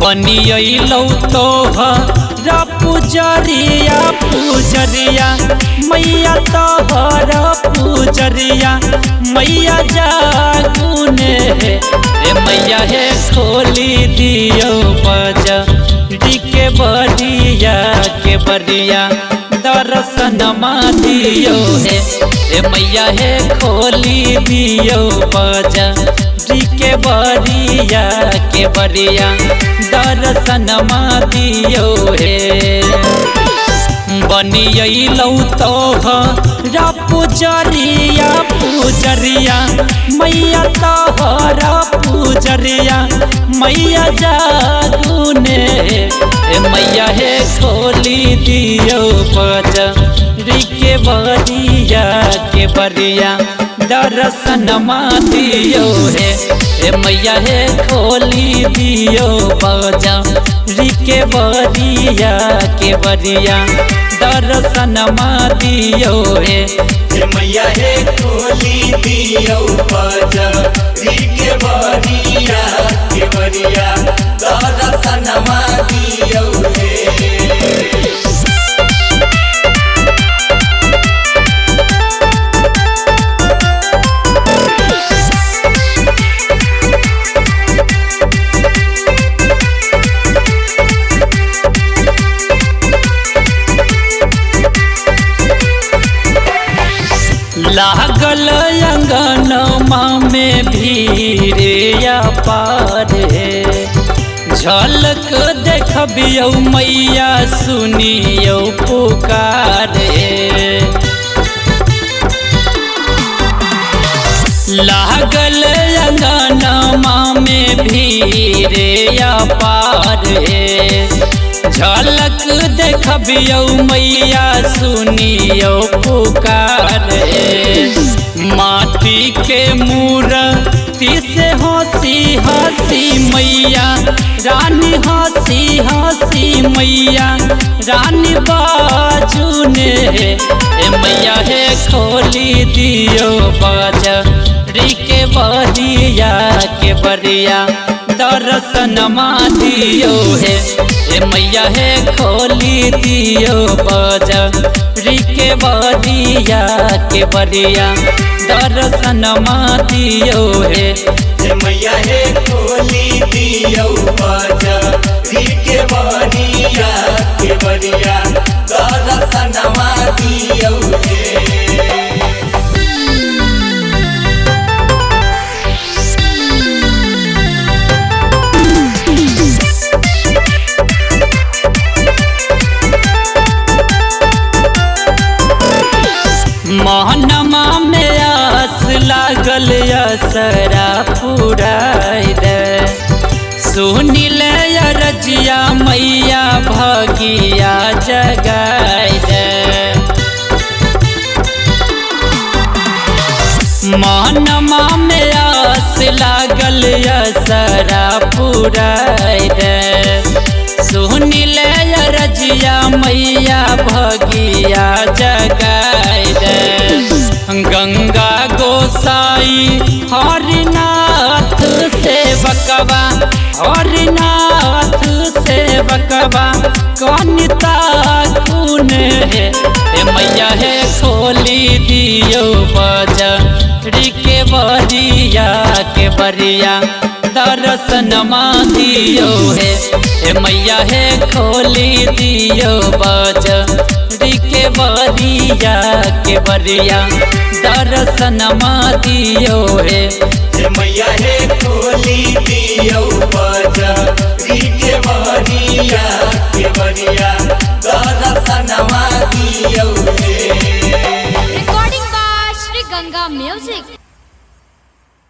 बनियलौ तोहरा पुजरिया पुजरिया मैया तोहरा पुजरिया मैया जागुने रे मैया हे खोली दियो बजरी के बरिया दर्शनमा दियो हे मैया हे खोली दियो बजरी के बरिया दर्शनमा दियो हे बनियलौ तोहरा पुजरिया पुजरिया मैया तोहरा पुजरिया मैया जागुने मैया हे खोली दियो बजरी के बरिया दर्शनमा दियो हे मैया हे खोली दियो बजरी के बरिया दर्शनमा दियो हे मैया हे खोली दियो बजरी के बरिया दर्शनमा दियो हे। लागल अंगनमा में भीड़ अपार झलक देखबियौ मैया सुनियो पुकार लागल अंगनमा में भीड़ अपार झलक देखबियौ मैया सुनियो पुकार माटी के मूर्ति से हंसी हंसी मैया रानी हंसी मैया रानी बाजुने मैया हे खोली दियो बजरी के बरिया दर्शनमा दियो हे मैया हे खोली दियो बजरी के बरिया दर्शनमा दियो हे मैया हे खोली दियो बजरी के बरिया दर्शनमा दियो हे। महनमा में आस लागल असरा पुराई दे सुनिल रजिया मैया भगिया जगाई दे महनमा में आस लागल असरा पुराई दे सुनिल रजिया मैया भगिया जगाई दे गंगा गोसाई हरिनाथ सेवकवा कनिता कुन हे मैया हे खोली दियो बजरी के बरिया दर्शनमा दियो हे मैया हे खोली दियो बजरी के बरिया दर्शनमा दियो हे मैया हे खोली दियो